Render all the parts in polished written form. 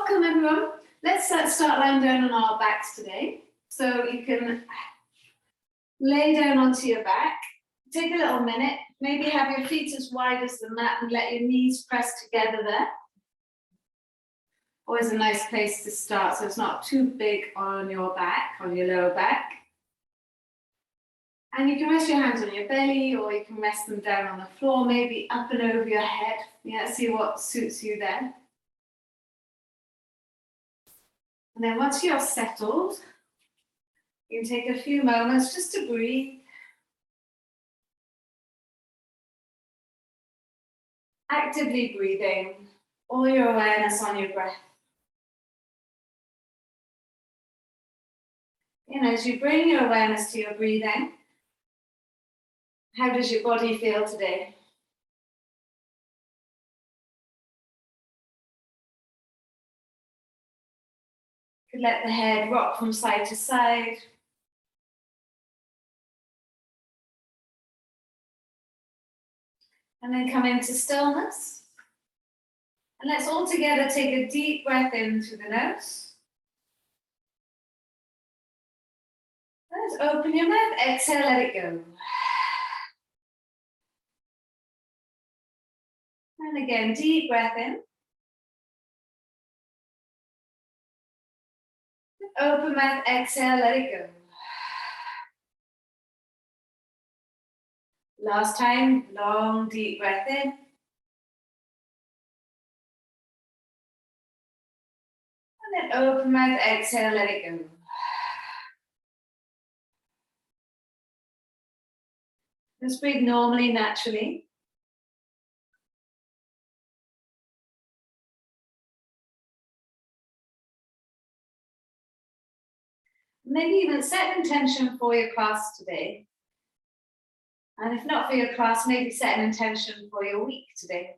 welcome everyone. Let's start lying down on our backs today. So you can lay down onto your back, take a little minute, maybe have your feet as wide as the mat and let your knees press together there. Always a nice place to start so it's not too big on your back, on your lower back. And you can rest your hands on your belly or you can rest them down on the floor, maybe up and over your head. Yeah, see what suits you then. And then once you're settled, you can take a few moments just to breathe. Actively breathing, all your awareness on your breath. And as you bring your awareness to your breathing, how does your body feel today? You could let the head rock from side to side. And then come into stillness. And let's all together take a deep breath in through the nose. Let's open your mouth, exhale, let it go. And again, deep breath in. Open mouth, exhale, let it go. Last time, long, deep breath in. And then open mouth, exhale, let it go. Just breathe normally, naturally. Maybe even set an intention for your class today. And if not for your class, maybe set an intention for your week today.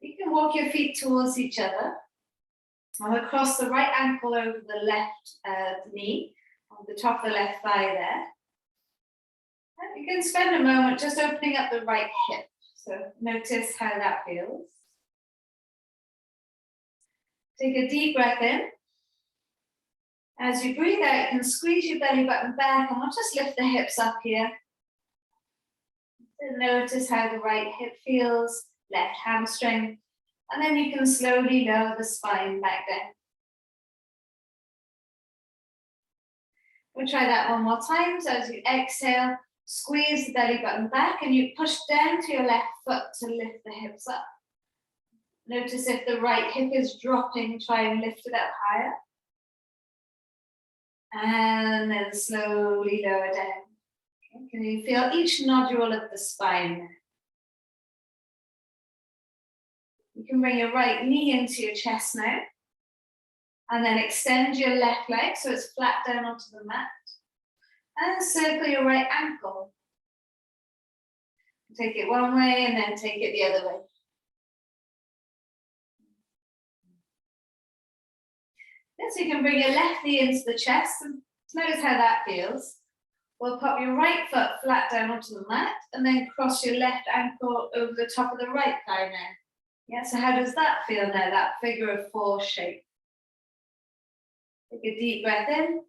You can walk your feet towards each other. And we'll cross the right ankle over the left knee, on the top of the left thigh there. And you can spend a moment just opening up the right hip. So notice how that feels. Take a deep breath in. As you breathe out, you can squeeze your belly button back and we'll just lift the hips up here. And notice how the right hip feels, left hamstring. And then you can slowly lower the spine back down. We'll try that one more time. So as you exhale, squeeze the belly button back and you push down to your left foot to lift the hips up. Notice if the right hip is dropping, try and lift it up higher. And then slowly lower down. Okay. Can you feel each nodule of the spine? You can bring your right knee into your chest now. And then extend your left leg so it's flat down onto the mat. And circle your right ankle. Take it one way and then take it the other way. Then so you can bring your left knee into the chest and notice how that feels. We'll pop your right foot flat down onto the mat and then cross your left ankle over the top of the right thigh now. Yeah, so how does that feel now, that figure of four shape? Take a deep breath in.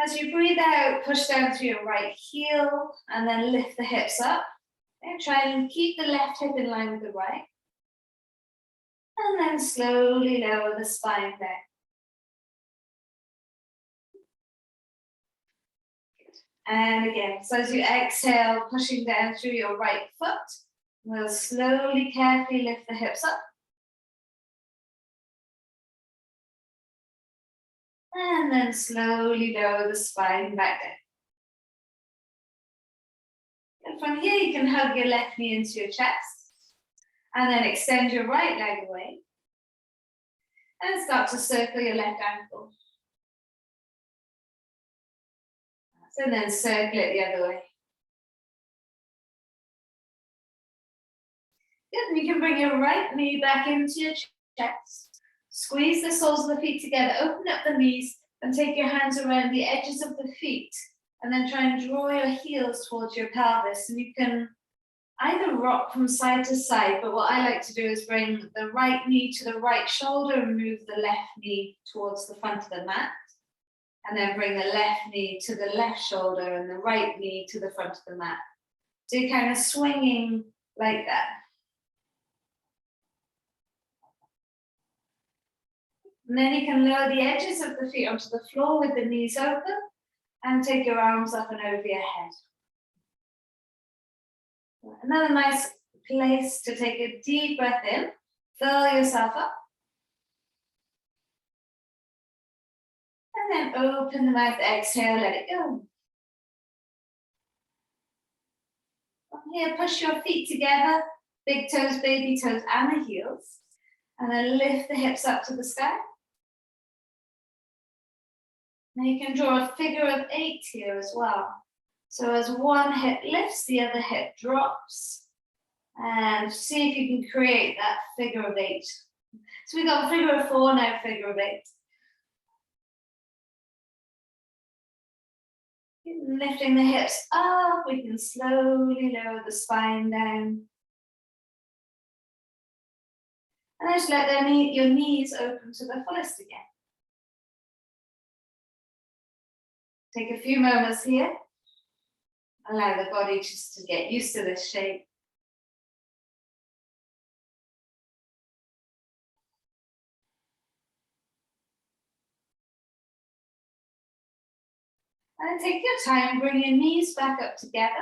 As you breathe out, push down through your right heel and then lift the hips up. And try and keep the left hip in line with the right. And then slowly lower the spine down. And again, so as you exhale, pushing down through your right foot, we'll slowly, carefully lift the hips up. And then slowly lower the spine back down. And from here, you can hug your left knee into your chest. And then extend your right leg away. And start to circle your left ankle. And then circle it the other way. Good, and you can bring your right knee back into your chest. Squeeze the soles of the feet together, open up the knees, and take your hands around the edges of the feet. And then try and draw your heels towards your pelvis. And you can either rock from side to side, but what I like to do is bring the right knee to the right shoulder and move the left knee towards the front of the mat. And then bring the left knee to the left shoulder and the right knee to the front of the mat. So you're kind of swinging like that. And then you can lower the edges of the feet onto the floor with the knees open and take your arms up and over your head. Another nice place to take a deep breath in, fill yourself up. And then open the mouth, exhale, let it go. From here, push your feet together, big toes, baby toes, and the heels. And then lift the hips up to the sky. Now you can draw a figure of 8 here as well. So as one hip lifts, the other hip drops. And see if you can create that figure of 8. So we've got a figure of 4, now figure of 8. Lifting the hips up, we can slowly lower the spine down. And just let your knees open to the fullest again. Take a few moments here. Allow the body just to get used to this shape. And take your time, bring your knees back up together.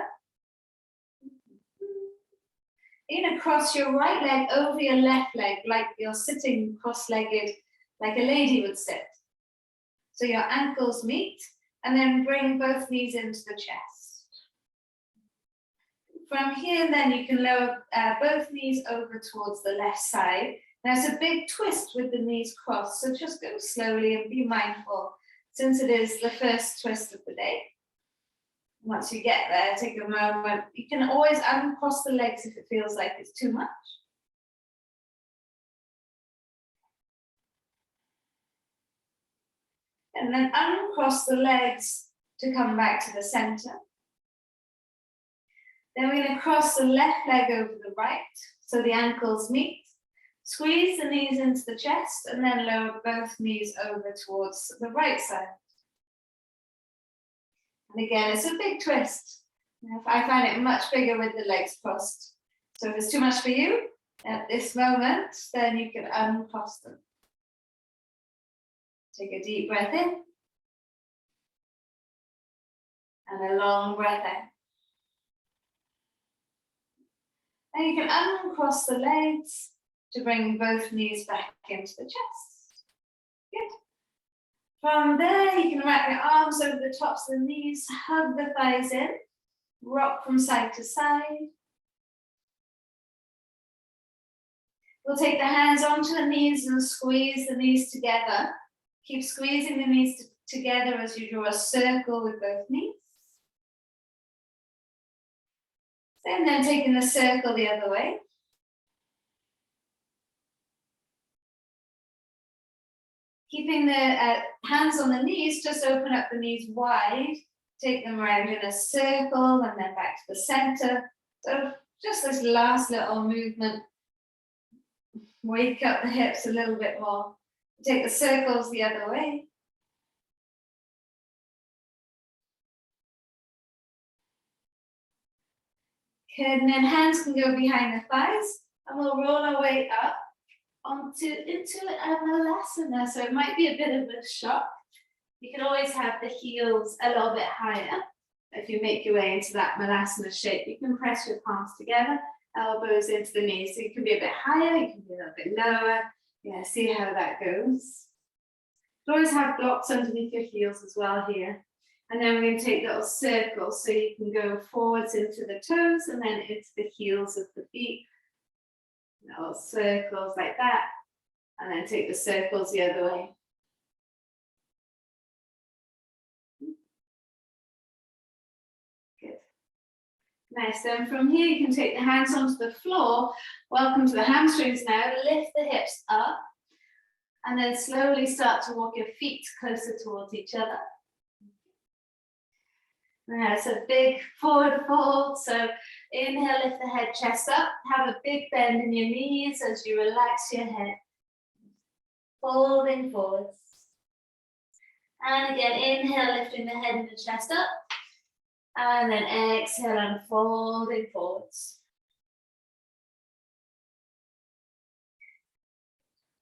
You're going to cross your right leg over your left leg, like you're sitting cross-legged, like a lady would sit. So your ankles meet, and then bring both knees into the chest. From here, then you can lower both knees over towards the left side. Now it's a big twist with the knees crossed, so just go slowly and be mindful, since it is the first twist of the day. Once you get there, take a moment. You can always uncross the legs if it feels like it's too much. And then uncross the legs to come back to the center. Then we're going to cross the left leg over the right, so the ankles meet. Squeeze the knees into the chest, and then lower both knees over towards the right side. And again, it's a big twist. I find it much bigger with the legs crossed. So if it's too much for you at this moment, then you can uncross them. Take a deep breath in. And a long breath out. And you can uncross the legs to bring both knees back into the chest. Good. From there, you can wrap your arms over the tops of the knees, hug the thighs in, rock from side to side. We'll take the hands onto the knees and squeeze the knees together. Keep squeezing the knees together as you draw a circle with both knees. And then taking the circle the other way. Keeping the hands on the knees, just open up the knees wide, take them around in a circle and then back to the center. So just this last little movement, wake up the hips a little bit more. Take the circles the other way. Good, and then hands can go behind the thighs and we'll roll our way up into a malasana. So it might be a bit of a shock. You can always have the heels a little bit higher. If you make your way into that malasana shape, you can press your palms together, elbows into the knees. So you can be a bit higher, you can be a little bit lower. Yeah, see how that goes. You always have blocks underneath your heels as well here. And then we're going to take little circles so you can go forwards into the toes and then into the heels of the feet. Little circles like that. And then take the circles the other way. Good. Nice. Then from here you can take the hands onto the floor. Welcome to the hamstrings now. Lift the hips up. And then slowly start to walk your feet closer towards each other. Now it's a big forward fold. So inhale, lift the head, chest up. Have a big bend in your knees as you relax your head. Folding forwards. And again, inhale, lifting the head and the chest up. And then exhale and folding forwards.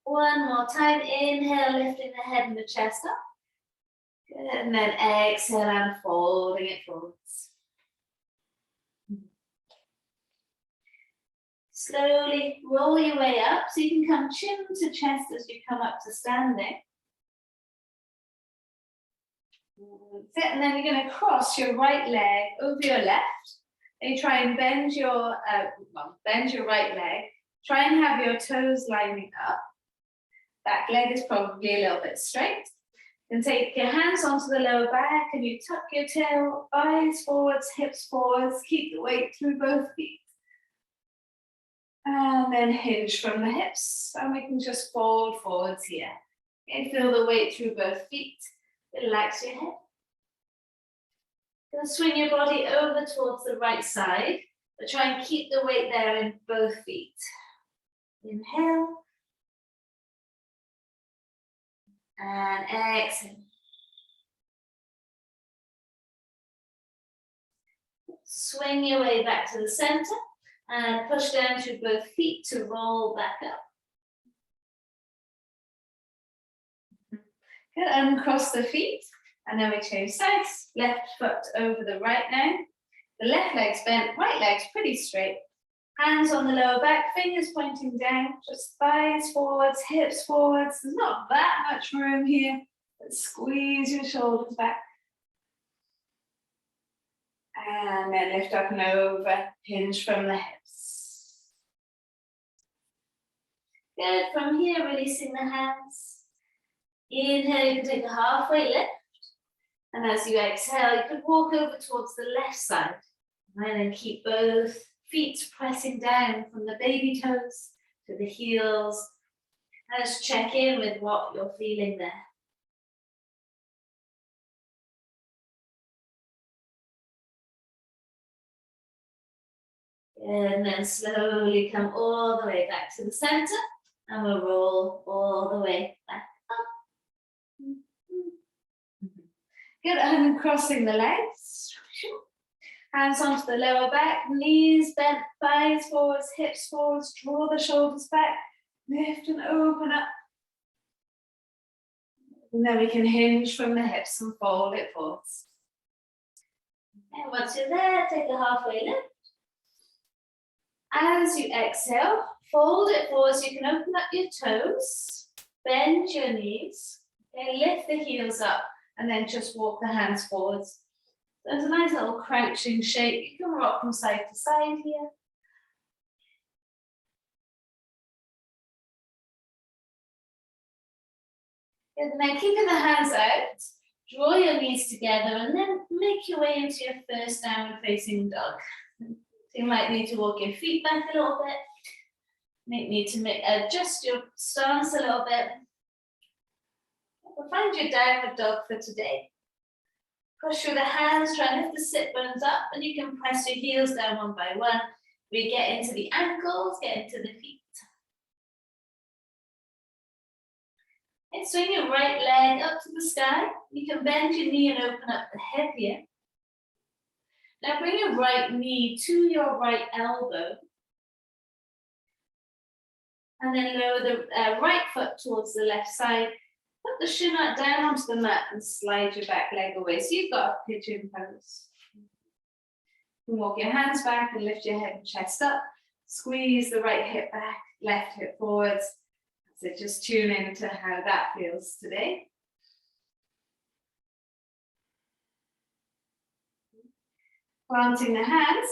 One more time, inhale, lifting the head and the chest up. Good. And then exhale and folding it forwards. Slowly roll your way up so you can come chin to chest as you come up to standing. And then you're going to cross your right leg over your left. And you try and bend your right leg. Try and have your toes lining up. Back leg is probably a little bit straight. Then take your hands onto the lower back and you tuck your tail, thighs forwards, hips forwards. Keep the weight through both feet. And then hinge from the hips. And we can just fold forwards here. Okay, feel the weight through both feet. Relax your head. Then swing your body over towards the right side, but try and keep the weight there in both feet. Inhale. And exhale. Swing your way back to the center and push down through both feet to roll back up. Good, uncross the feet, and then we change sides. Left foot over the right now. The left leg's bent, right leg's pretty straight. Hands on the lower back, fingers pointing down, just thighs forwards, hips forwards. There's not that much room here, but squeeze your shoulders back. And then lift up and over, hinge from the hips. Good, from here, releasing the hands. Inhale, you can take a halfway lift. And as you exhale, you can walk over towards the left side. And then keep both feet pressing down from the baby toes to the heels. And just check in with what you're feeling there. And then slowly come all the way back to the center. And we'll roll all the way back up. Good, and then crossing the legs. Hands onto the lower back, knees bent, thighs forwards, hips forwards, draw the shoulders back, lift and open up. And then we can hinge from the hips and fold it forwards. And once you're there, take a halfway lift. As you exhale, fold it forward so you can open up your toes, bend your knees, okay, lift the heels up, and then just walk the hands forwards. There's a nice little crouching shape. You can rock from side to side here. And then keeping the hands out, draw your knees together and then make your way into your first downward facing dog. You might need to walk your feet back a little bit. You need to adjust your stance a little bit. We'll find your downward dog for today. Push through the hands, try and lift the sit bones up, and you can press your heels down one by one. We get into the ankles, get into the feet. And swing your right leg up to the sky. You can bend your knee and open up the hip here. Now bring your right knee to your right elbow. And then lower the right foot towards the left side. Put the shin out down onto the mat and slide your back leg away. So you've got a pigeon pose. You can walk your hands back and lift your head and chest up. Squeeze the right hip back, left hip forwards. So just tune into how that feels today. Planting the hands,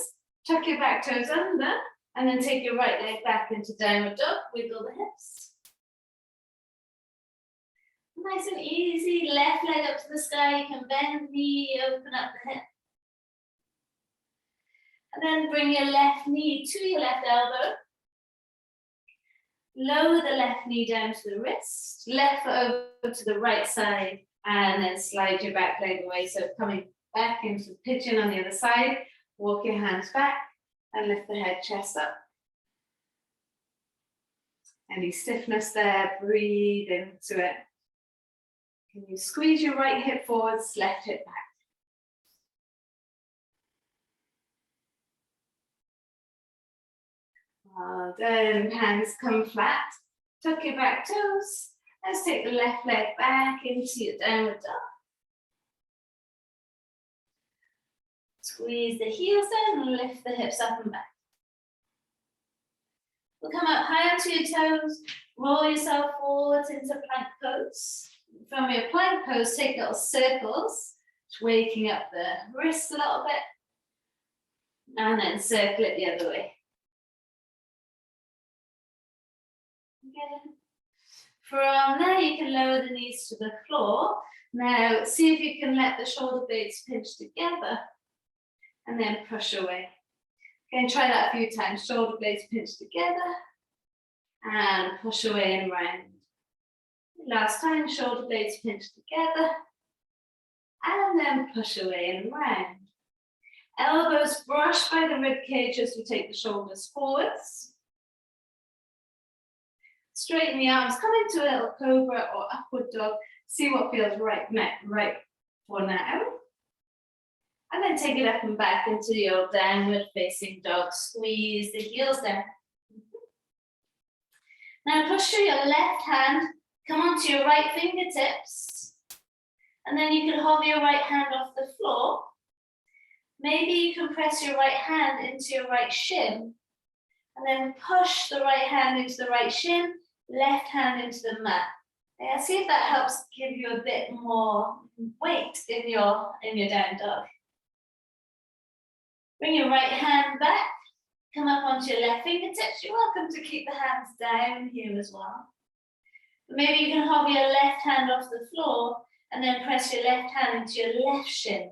tuck your back toes under, and then take your right leg back into downward dog, wiggle the hips. Nice and easy, left leg up to the sky, you can bend the knee, open up the hip. And then bring your left knee to your left elbow. Lower the left knee down to the wrist, left foot over to the right side, and then slide your back leg away. So coming back into the pigeon on the other side. Walk your hands back and lift the head, chest up. Any stiffness there, breathe into it. Can you squeeze your right hip forwards, left hip back? Well done, hands come flat. Tuck your back toes. Let's take the left leg back into your downward dog. Squeeze the heels down and lift the hips up and back. We'll come up high onto your toes, roll yourself forwards into plank pose. From your plank pose, take little circles, waking up the wrists a little bit, and then circle it the other way. Again. From there, you can lower the knees to the floor. Now, see if you can let the shoulder blades pinch together, and then push away. Again, try that a few times. Shoulder blades pinch together and push away and round. Last time, shoulder blades pinch together and then push away and round. Elbows brush by the rib cage as we take the shoulders forwards. Straighten the arms, come into a little cobra or upward dog. See what feels right for now. And then take it up and back into your downward facing dog. Squeeze the heels down. Now push through your left hand, come onto your right fingertips. And then you can hold your right hand off the floor. Maybe you can press your right hand into your right shin. And then push the right hand into the right shin, left hand into the mat. Yeah, see if that helps give you a bit more weight in your down dog. Bring your right hand back, come up onto your left fingertips. You're welcome to keep the hands down here as well. Maybe you can hold your left hand off the floor and then press your left hand into your left shin.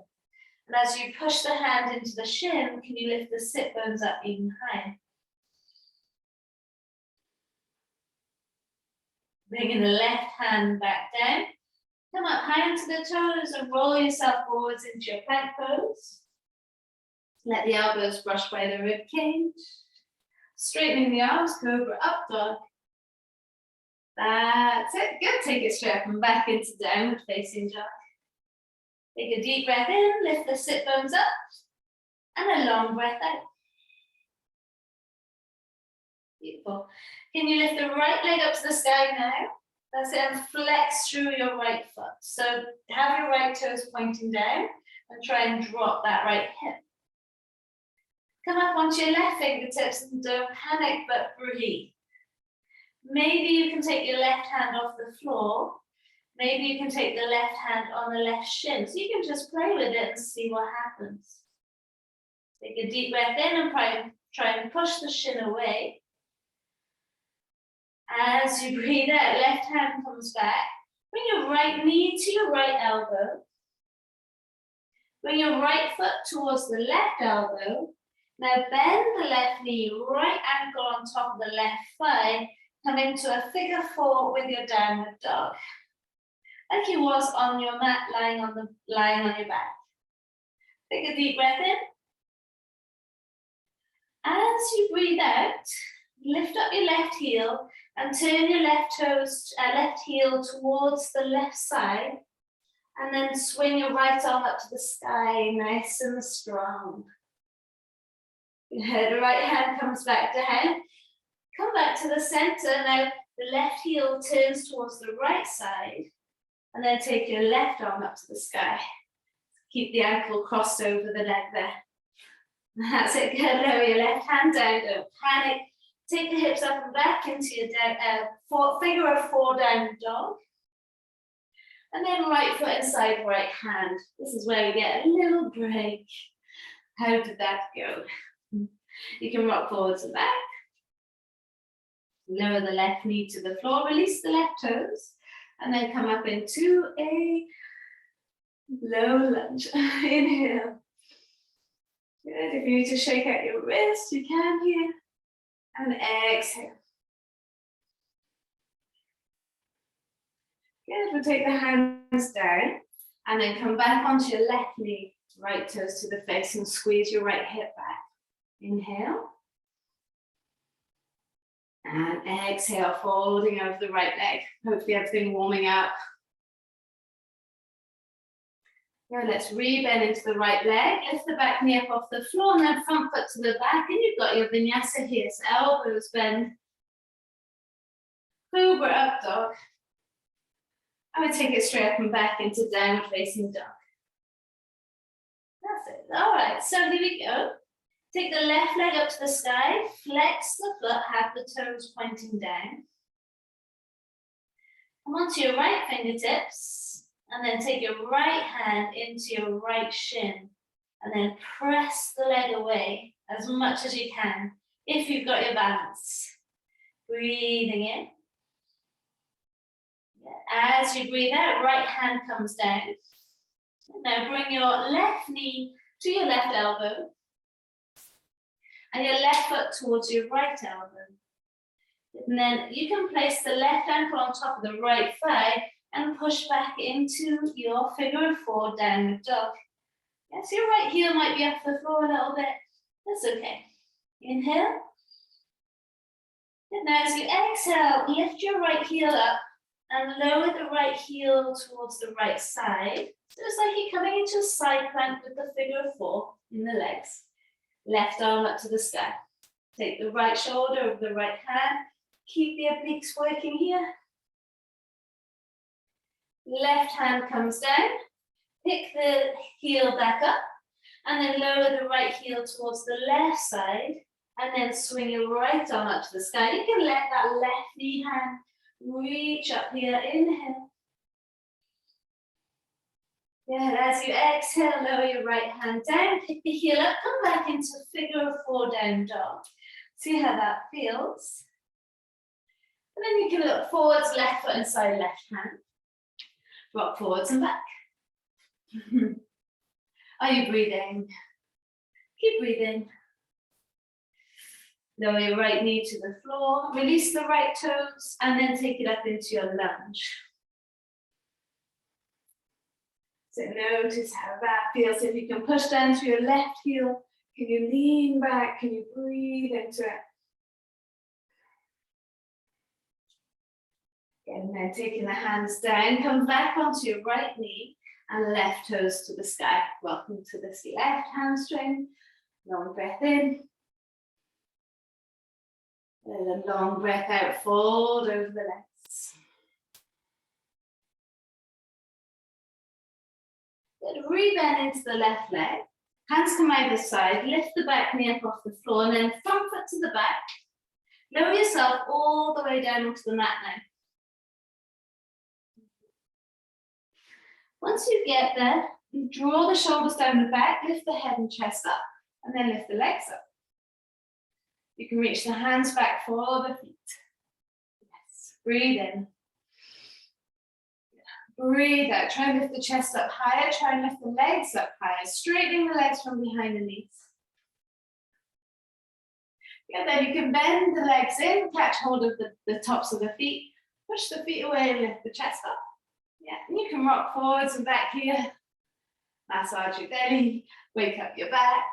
And as you push the hand into the shin, can you lift the sit bones up even higher? Bringing the left hand back down. Come up high onto the toes and roll yourself forwards into your plank pose. Let the elbows brush by the rib cage. Straightening the arms, cobra up dog. That's it. Good. Take it straight up and back into downward facing dog. Take a deep breath in, lift the sit bones up, and a long breath out. Beautiful. Can you lift the right leg up to the sky now? That's it, and flex through your right foot. So have your right toes pointing down and try and drop that right hip. Come up onto your left fingertips and don't panic, but breathe. Maybe you can take your left hand off the floor. Maybe you can take the left hand on the left shin. So you can just play with it and see what happens. Take a deep breath in and try and push the shin away. As you breathe out, left hand comes back. Bring your right knee to your right elbow. Bring your right foot towards the left elbow. Now bend the left knee, right ankle on top of the left thigh. Come into a figure four with your downward dog. Like you was on your mat, lying on your back. Take a deep breath in. As you breathe out, lift up your left heel and turn your left heel towards the left side. And then swing your right arm up to the sky, nice and strong. The right hand comes back down. Come back to the center. Now the left heel turns towards the right side. And then take your left arm up to the sky. Keep the ankle crossed over the leg there. That's it. Good. Lower your left hand down. Don't panic. Take the hips up and back into your figure of four down dog. And then right foot inside right hand. This is where we get a little break. How did that go? You can rock forwards and back. Lower the left knee to the floor. Release the left toes. And then come up into a low lunge. Inhale. Good. If you need to shake out your wrist, you can here. And exhale. Good. We'll take the hands down and then come back onto your left knee. Right toes to the face and squeeze your right hip back. Inhale. And exhale, folding over the right leg. Hopefully everything warming up. Now let's re-bend into the right leg. Lift the back knee up off the floor and then front foot to the back. And you've got your vinyasa here. So elbows bend. Cobra up dog. I would take it straight up and back into downward facing dog. That's it. All right, so here we go. Take the left leg up to the sky, flex the foot, have the toes pointing down. Come onto your right fingertips, and then take your right hand into your right shin, and then press the leg away as much as you can, if you've got your balance. Breathing in. As you breathe out, right hand comes down. Now bring your left knee to your left elbow and your left foot towards your right elbow. And then you can place the left ankle on top of the right thigh and push back into your figure of four downward dog. Yes, your right heel might be off the floor a little bit. That's okay. Inhale. And now as you exhale, lift your right heel up and lower the right heel towards the right side. So it's like you're coming into a side plank with the figure of four in the legs. Left arm up to the sky. Take the right shoulder over the right hand. Keep the obliques working here. Left hand comes down. Pick the heel back up. And then lower the right heel towards the left side. And then swing your right arm up to the sky. You can let that left knee hand reach up here. Inhale. Good. As you exhale, lower your right hand down, pick the heel up, come back into figure of four down dog. See how that feels. And then you can look forwards, left foot inside left hand. Rock forwards and back. Are you breathing? Keep breathing. Lower your right knee to the floor, release the right toes, and then take it up into your lunge. So notice how that feels. If you can push down to your left heel, can you lean back? Can you breathe into it? And then taking the hands down, come back onto your right knee and left toes to the sky. Welcome to this left hamstring. Long breath in. And a long breath out, fold over the legs. Good. Rebend into the left leg. Hands come either side. Lift the back knee up off the floor and then front foot to the back. Lower yourself all the way down onto the mat now. Once you get there, draw the shoulders down the back, lift the head and chest up, and then lift the legs up. You can reach the hands back for the feet. Yes. Breathe in. Breathe out. Try and lift the chest up higher. Try and lift the legs up higher. Straightening the legs from behind the knees. Yeah, then you can bend the legs in, catch hold of the tops of the feet, push the feet away and lift the chest up. Yeah, and you can rock forwards and back here. Massage your belly, wake up your back.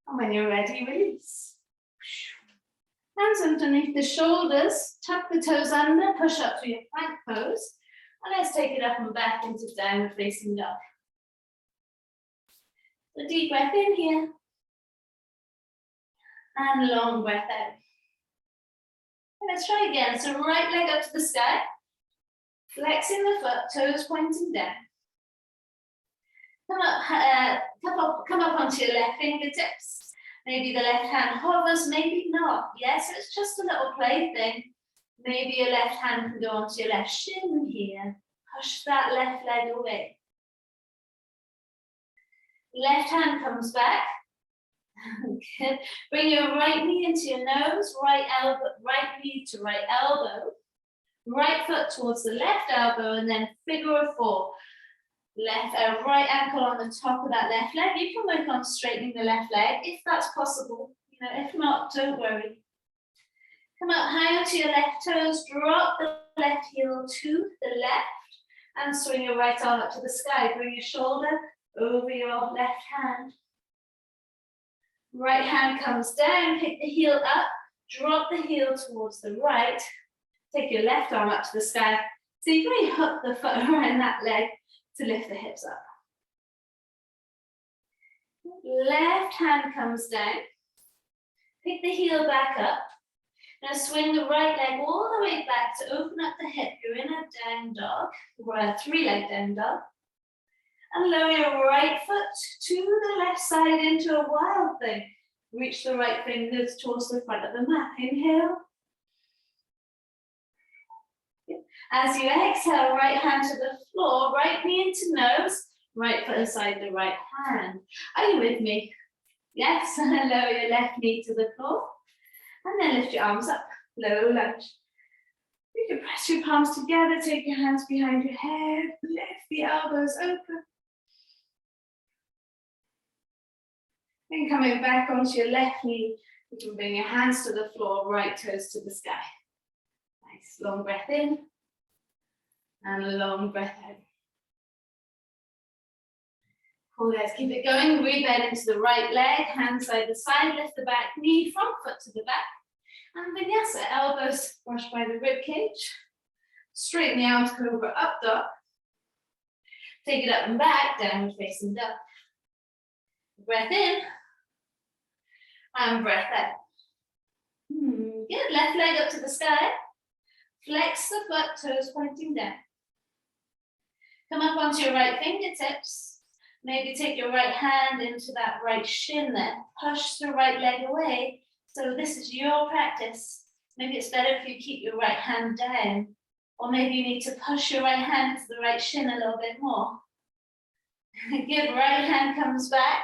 And when you're ready, release. Hands underneath the shoulders, tuck the toes under, push up to your plank pose. And let's take it up and back into downward facing dog. So deep breath in here. And long breath out. And let's try again. So right leg up to the sky. Flexing the foot, toes pointing down. Come up onto your left fingertips. Maybe the left hand hovers, maybe not. Yes, it's just a little play thing. Maybe your left hand can go onto your left shin here. Push that left leg away. Left hand comes back. Good. Bring your right knee into your nose, right knee to right elbow. Right foot towards the left elbow and then figure of four. Right ankle on the top of that left leg. You can work on straightening the left leg if that's possible. You know, if not, don't worry. Come up high onto your left toes. Drop the left heel to the left. And swing your right arm up to the sky. Bring your shoulder over your left hand. Right hand comes down, pick the heel up, drop the heel towards the right. Take your left arm up to the sky. So you really hook the foot around that leg to lift the hips up. Left hand comes down. Pick the heel back up. Now swing the right leg all the way back to open up the hip. You're in a down dog, or a three-leg down dog. And lower your right foot to the left side into a wild thing. Reach the right fingers towards the front of the mat. Inhale. As you exhale, right hand to the floor, right knee into nose, right foot inside the right hand. Are you with me? Yes, lower your left knee to the floor. And then lift your arms up, low lunge. You can press your palms together, take your hands behind your head, lift the elbows open. Then coming back onto your left knee, you can bring your hands to the floor, right toes to the sky. Nice, long breath in, and a long breath out. Cool, let's keep it going. Rebend into the right leg, hand side to side, lift the back knee, front foot to the back. And vinyasa, elbows brushed by the rib cage. Straighten the arms, cobra, up dog. Take it up and back, downward facing dog. Breath in, and breath out. Good, left leg up to the sky. Flex the foot, toes pointing down. Come up onto your right fingertips. Maybe take your right hand into that right shin there. Push the right leg away. So this is your practice. Maybe it's better if you keep your right hand down. Or maybe you need to push your right hand into the right shin a little bit more. Good, right hand comes back.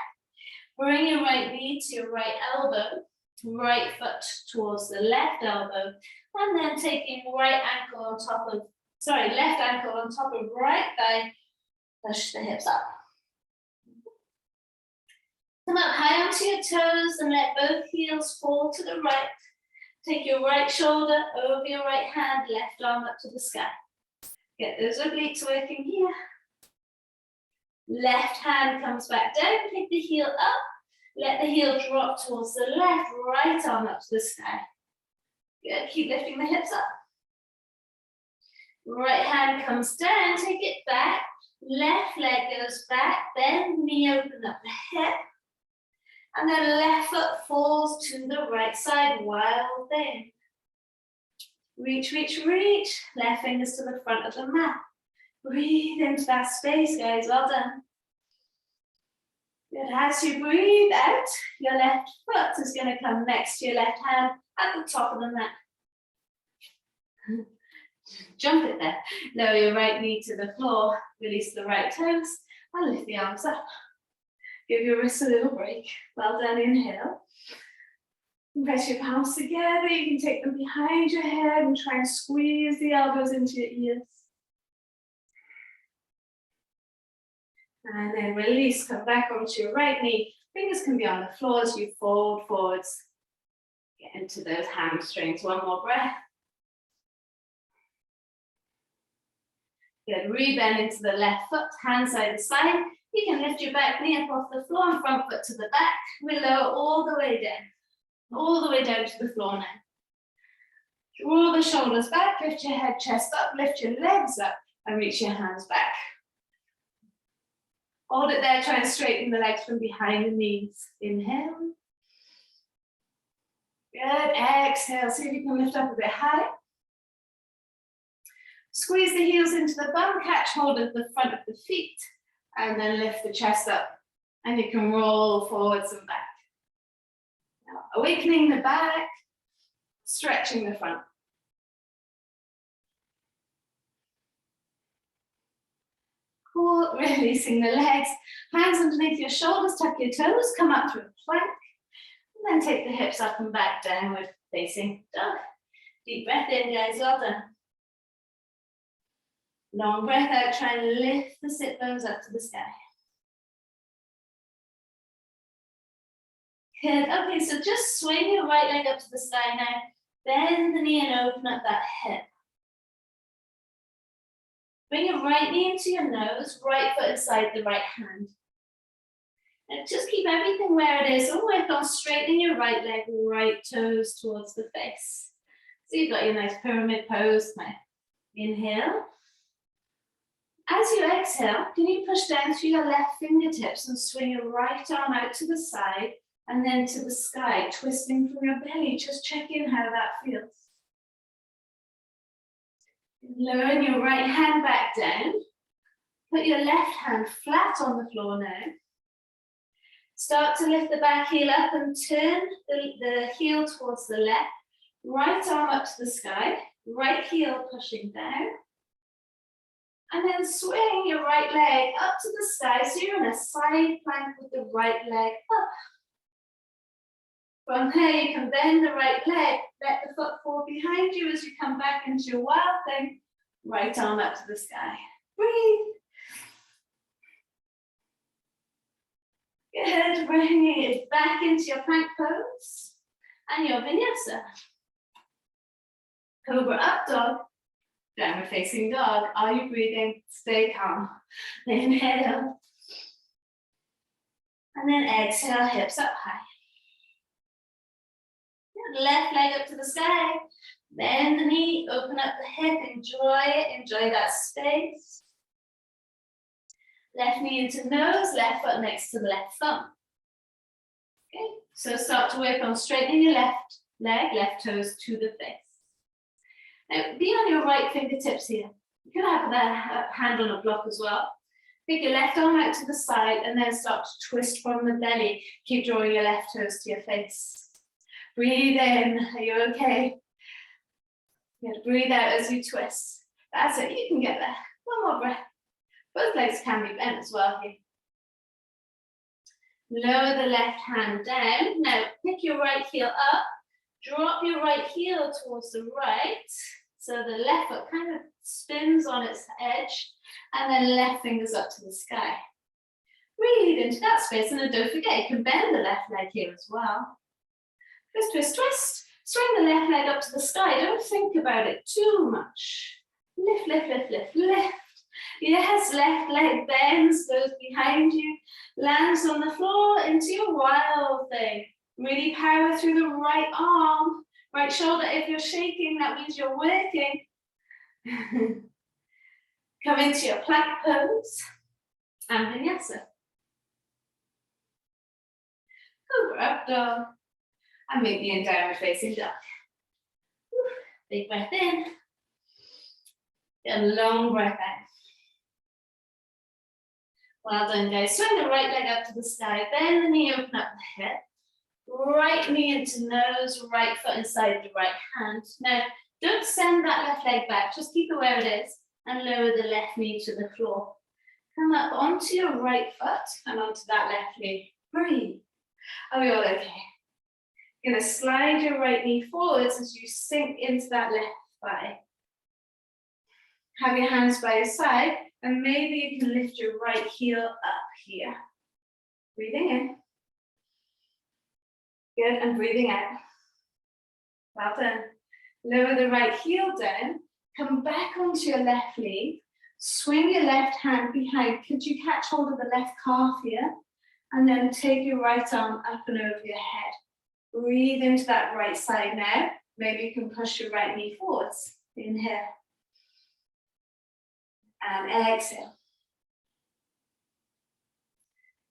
Bring your right knee to your right elbow. Right foot towards the left elbow. And then taking right ankle on top of, left ankle on top of right thigh. Push the hips up. Come up high onto your toes and let both heels fall to the right. Take your right shoulder over your right hand, left arm up to the sky. Get those obliques working here. Left hand comes back down, pick the heel up. Let the heel drop towards the left, right arm up to the sky. Good, keep lifting the hips up. Right hand comes down, take it back. Left leg goes back, bend knee, open up the hip. And then left foot falls to the right side, wild thing. Reach, reach, reach. Left fingers to the front of the mat. Breathe into that space, guys, well done. Good, as you breathe out, your left foot is gonna come next to your left hand at the top of the mat. Jump it there. Lower your right knee to the floor, release the right toes, and lift the arms up. Give your wrists a little break. Well done, inhale. Press your palms together. You can take them behind your head and try and squeeze the elbows into your ears. And then release, come back onto your right knee. Fingers can be on the floor as you fold forwards. Get into those hamstrings. One more breath. Good, rebend into the left foot, hand side to side. You can lift your back knee up off the floor and front foot to the back. We lower all the way down to the floor now. Draw the shoulders back, lift your head, chest up, lift your legs up, and reach your hands back. Hold it there, try and straighten the legs from behind the knees. Inhale. Good, exhale, see if you can lift up a bit high. Squeeze the heels into the bum, catch hold of the front of the feet. And then lift the chest up, and you can roll forwards and back. Now, awakening the back, stretching the front. Cool, releasing the legs, hands underneath your shoulders, tuck your toes, come up to a plank, and then take the hips up and back, downward facing dog. Deep breath in, guys, well done. Long breath out, try and lift the sit bones up to the sky. Good, okay, so just swing your right leg up to the sky now. Bend the knee and open up that hip. Bring your right knee into your nose, right foot inside the right hand. And just keep everything where it is. And work on straightening your right leg, right toes towards the face. So you've got your nice pyramid pose now. Inhale. As you exhale, can you push down through your left fingertips and swing your right arm out to the side and then to the sky, twisting from your belly. Just check in how that feels. Lower your right hand back down. Put your left hand flat on the floor now. Start to lift the back heel up and turn the heel towards the left. Right arm up to the sky. Right heel pushing down. And then swing your right leg up to the sky. So you're in a side plank with the right leg up. From there, you can bend the right leg. Let the foot fall behind you as you come back into your wild thing. Right arm up to the sky. Breathe. Good. Bringing it back into your plank pose and your vinyasa. Cobra up dog. Downward facing dog. Are you breathing? Stay calm. Inhale. And then exhale, hips up high. Left leg up to the sky. Bend the knee, open up the hip, enjoy it, enjoy that space. Left knee into nose, left foot next to the left thumb. Okay, so start to work on straightening your left leg, left toes to the face. Now, be on your right fingertips here. You can have the hand on a block as well. Take your left arm out to the side and then start to twist from the belly. Keep drawing your left toes to your face. Breathe in. Are you okay? Good. Breathe out as you twist. That's it. You can get there. One more breath. Both legs can be bent as well here. Lower the left hand down. Now, pick your right heel up. Drop your right heel towards the right. So the left foot kind of spins on its edge. And then left fingers up to the sky. Breathe into that space. And then don't forget, you can bend the left leg here as well. Twist, twist, twist. Swing the left leg up to the sky. Don't think about it too much. Lift, lift, lift, lift, lift. Yes, left leg bends, goes behind you, lands on the floor into your wild thing. Really power through the right arm, right shoulder. If you're shaking, that means you're working. Come into your plank pose and vinyasa. Cobra up dog. And meet me in downward facing dog. Big breath in. Get a long breath out. Well done, guys. Swing the right leg up to the sky. Bend the knee, open up the hip. Right knee into nose, right foot inside the right hand. Now, don't send that left leg back. Just keep it where it is and lower the left knee to the floor. Come up onto your right foot and onto that left knee. Breathe. Are we all okay? You're going to slide your right knee forwards as you sink into that left thigh. Have your hands by your side, and maybe you can lift your right heel up here. Breathing in. Good, and breathing out. Well done. Lower the right heel down, come back onto your left knee, swing your left hand behind. Could you catch hold of the left calf here? And then take your right arm up and over your head. Breathe into that right side now. Maybe you can push your right knee forwards. Inhale. And exhale.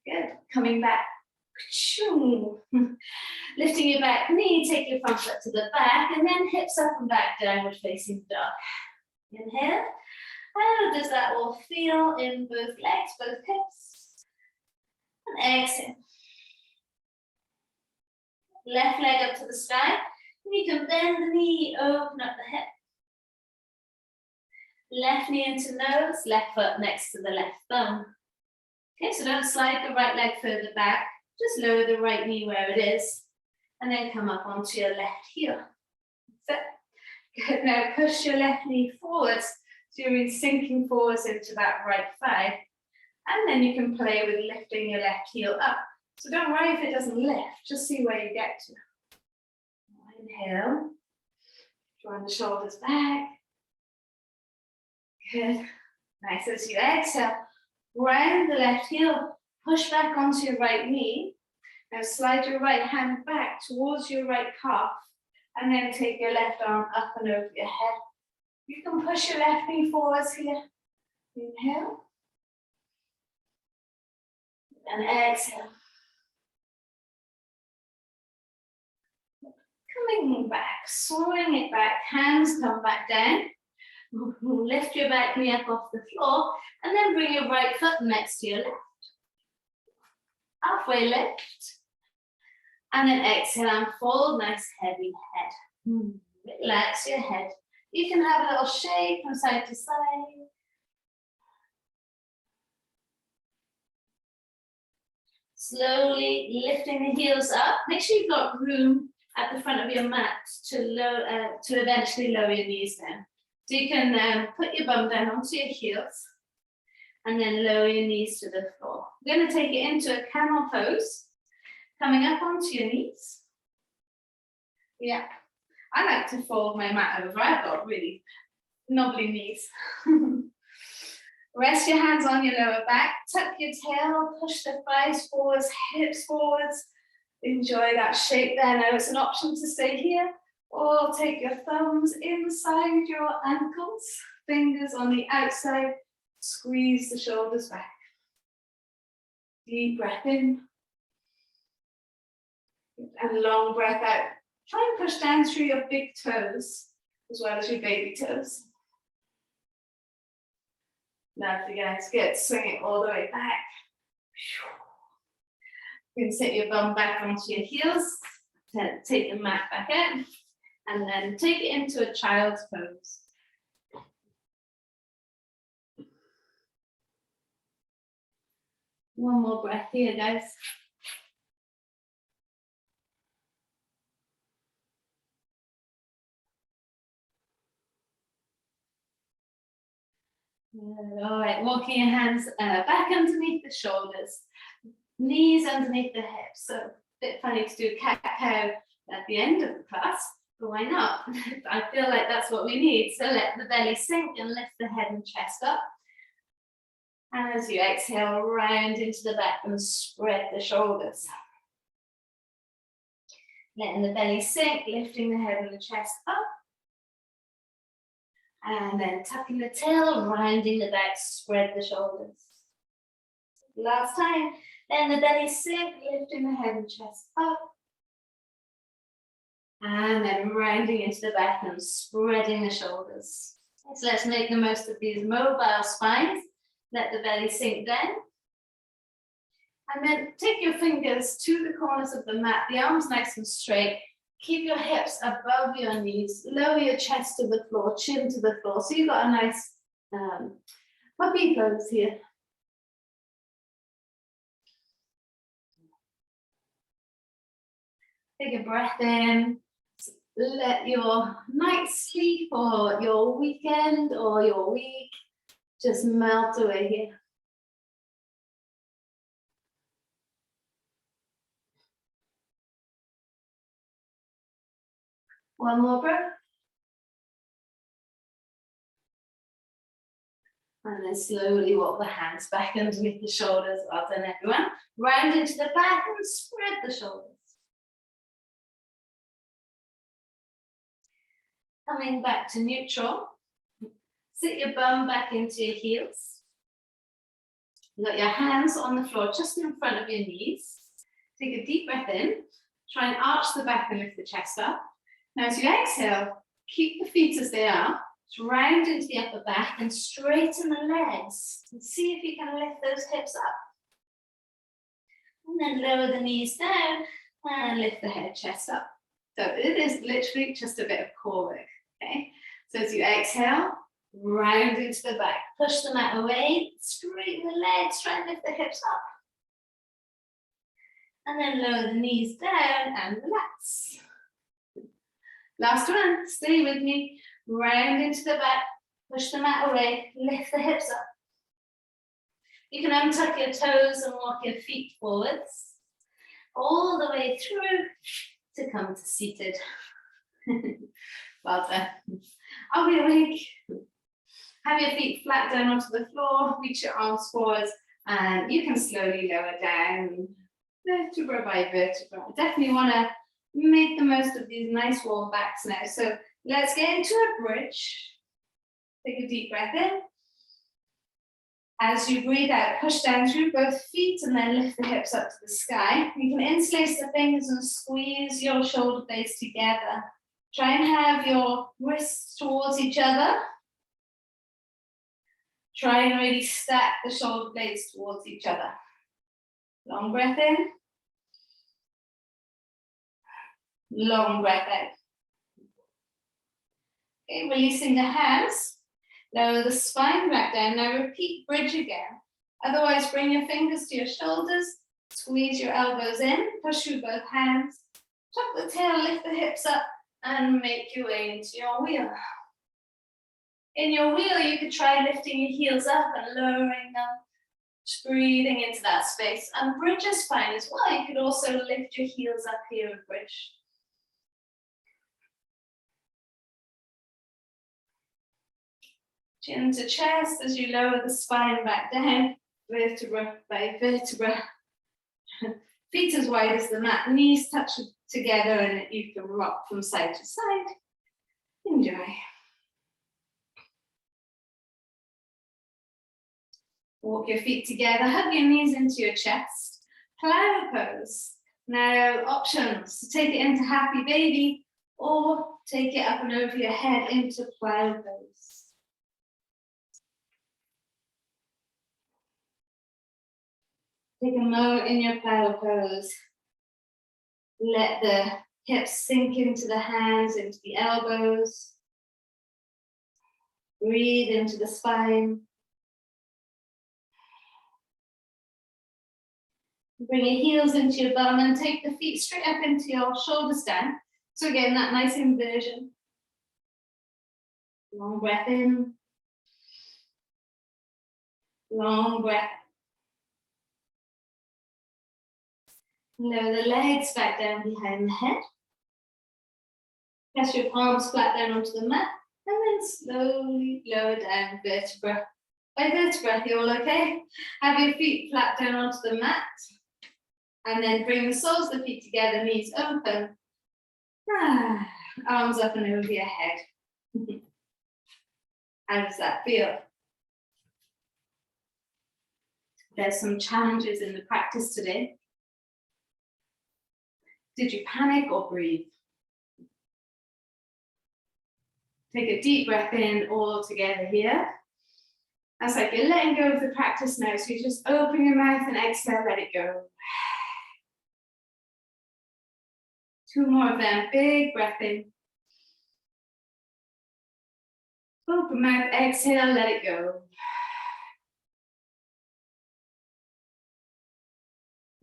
Good. Coming back. Lifting your back knee, take your front foot to the back, and then hips up and back, downward facing dog. Inhale. How does that all feel in both legs, both hips? And exhale. Left leg up to the sky. You can bend the knee, open up the hip. Left knee into nose, left foot next to the left thumb. Okay, so don't slide the right leg further back. Just lower the right knee where it is. And then come up onto your left heel. That's it. Good. Now push your left knee forwards. So you're really sinking forwards into that right thigh. And then you can play with lifting your left heel up. So don't worry if it doesn't lift, just see where you get to. Inhale, drawing the shoulders back. Good. Nice. As you exhale, round the left heel, push back onto your right knee. Now slide your right hand back towards your right calf, and then take your left arm up and over your head. You can push your left knee forwards here. Inhale. And exhale. Coming back, swing it back, hands come back down. Lift your back knee up off the floor, and then bring your right foot next to your left. Halfway lift. And then exhale and fold, nice heavy head. Relax your head. You can have a little shake from side to side. Slowly lifting the heels up. Make sure you've got room at the front of your mat to eventually lower your knees down. So you can put your bum down onto your heels and then lower your knees to the floor. We're going to take it into a camel pose, coming up onto your knees. Yeah, I like to fold my mat over. I've got really knobbly knees. Rest your hands on your lower back, tuck your tail, push the thighs forwards, hips forwards. Enjoy that shape there. Now it's an option to stay here, or take your thumbs inside your ankles, fingers on the outside, squeeze the shoulders back. Deep breath in, and long breath out. Try and push down through your big toes, as well as your baby toes. Lovely, guys. Good. Swing it all the way back. You can sit your bum back onto your heels. Take the mat back in. And then take it into a child's pose. One more breath here, guys. All right, walking your hands back underneath the shoulders, knees underneath the hips. So a bit funny to do cat-cow at the end of the class, but why not? I feel like that's what we need. So let the belly sink and lift the head and chest up. And as you exhale, round into the back and spread the shoulders. Letting the belly sink, lifting the head and the chest up. And then tucking the tail, rounding the back, spread the shoulders. Last time, then the belly sink, lifting the head and chest up. And then rounding into the back and spreading the shoulders. So let's make the most of these mobile spines. Let the belly sink down. And then take your fingers to the corners of the mat, the arms nice and straight. Keep your hips above your knees, lower your chest to the floor, chin to the floor. So you've got a nice puppy pose here. Take a breath in. Let your night sleep or your weekend or your week just melt away here. One more breath. And then slowly walk the hands back underneath the shoulders. Well done, everyone. Round into the back and spread the shoulders. Coming back to neutral. Sit your bum back into your heels. You've got your hands on the floor just in front of your knees. Take a deep breath in. Try and arch the back and lift the chest up. Now as you exhale, keep the feet as they are. Round into the upper back and straighten the legs. And see if you can lift those hips up. And then lower the knees down and lift the head, chest up. So it is literally just a bit of core work. Okay. So as you exhale, round into the back. Push the mat away. Straighten the legs. Try and lift the hips up. And then lower the knees down and relax. Last one, stay with me. Round into the back, push the mat away, lift the hips up. You can untuck your toes and walk your feet forwards, all the way through to come to seated. Well done. I'll be awake. Have your feet flat down onto the floor, reach your arms forwards, and you can slowly lower down vertebra by vertebra. Definitely want to make the most of these nice warm backs now. So let's get into a bridge. Take a deep breath in. As you breathe out, push down through both feet and then lift the hips up to the sky. You can interlace the fingers and squeeze your shoulder blades together. Try and have your wrists towards each other. Try and really stack the shoulder blades towards each other. Long breath in. Long breath out. Okay, releasing the hands. Lower the spine back down. Now repeat bridge again. Otherwise, bring your fingers to your shoulders. Squeeze your elbows in. Push through both hands. Tuck the tail, lift the hips up, and make your way into your wheel. In your wheel, you could try lifting your heels up and lowering them. Just breathing into that space. And bridge is fine as well. You could also lift your heels up here and bridge. Chin to chest as you lower the spine back down, vertebra by vertebra. Feet as wide as the mat, knees touch together, and you can rock from side to side. Enjoy. Walk your feet together, hug your knees into your chest. Plow pose. Now options, to take it into happy baby or take it up and over your head into plow pose. Take a moment in your plow pose. Let the hips sink into the hands, into the elbows. Breathe into the spine. Bring your heels into your bum and take the feet straight up into your shoulder stand. So again, that nice inversion. Long breath in. Long breath. Lower the legs back down behind the head. Press your palms flat down onto the mat and then slowly lower down vertebra by vertebra. You all okay? Have your feet flat down onto the mat. And then bring the soles of the feet together, knees open. Arms up and over your head. How does that feel? There's some challenges in the practice today. Did you panic or breathe? Take a deep breath in all together here. That's like you're letting go of the practice now. So you just open your mouth and exhale, let it go. 2 more of them. Big breath in. Open mouth, exhale, let it go.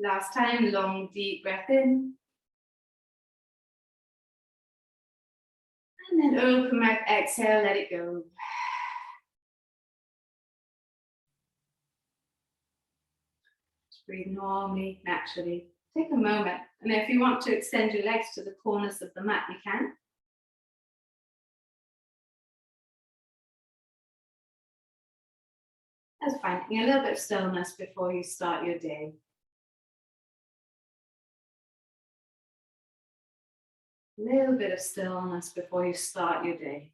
Last time, long, deep breath in. And then open mouth, exhale, let it go. Just breathe normally, naturally. Take a moment. And if you want to extend your legs to the corners of the mat, you can. That's finding a little bit of stillness before you start your day. A little bit of stillness before you start your day.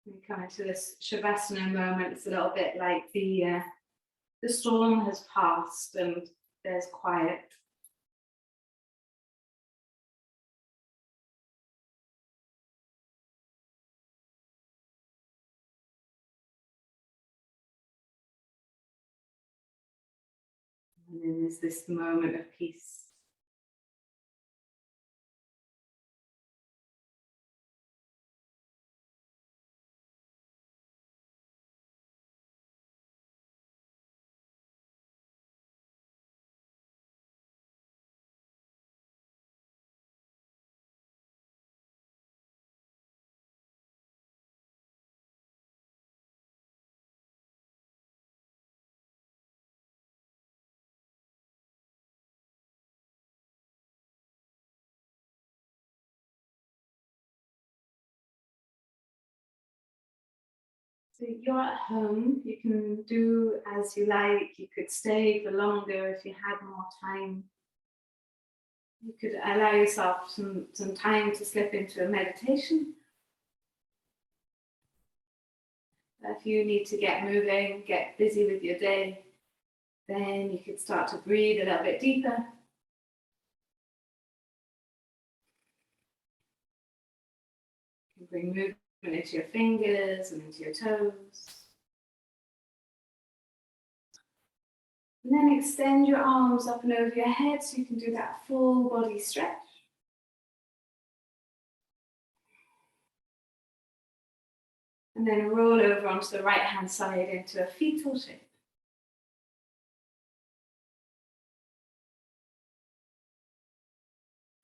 We come into this Shavasana moment. It's a little bit like the storm has passed and there's quiet. And then there's this moment of peace. So you're at home, you can do as you like. You could stay for longer if you had more time. You could allow yourself some time to slip into a meditation. If you need to get moving, get busy with your day, then you could start to breathe a little bit deeper. You can bring movement into your fingers and into your toes. And then extend your arms up and over your head so you can do that full body stretch. And then roll over onto the right hand side into a fetal shape.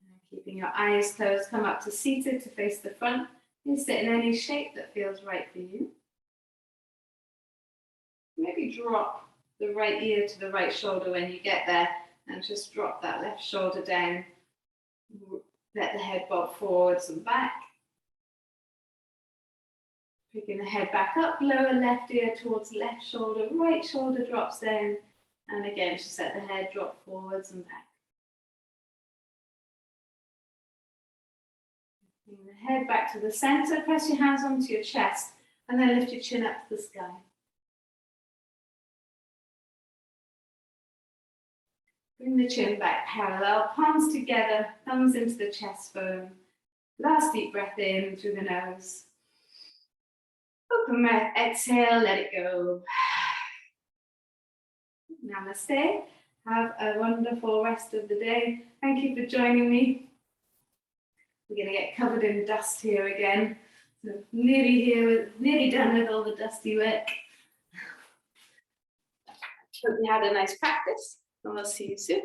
And keeping your eyes closed, come up to seated to face the front. You sit in any shape that feels right for you. Maybe drop the right ear to the right shoulder when you get there, and just drop that left shoulder down. Let the head bob forwards and back. Picking the head back up, lower left ear towards left shoulder, right shoulder drops down, and again just let the head drop forwards and back. Bring the head back to the center, press your hands onto your chest, and then lift your chin up to the sky. Bring the chin back parallel, palms together, thumbs into the chest bone. Last deep breath in through the nose. Open mouth, exhale, let it go. Namaste. Have a wonderful rest of the day. Thank you for joining me. We're going to get covered in dust here again. So nearly done with all the dusty work. Hope you had a nice practice, and we'll see you soon.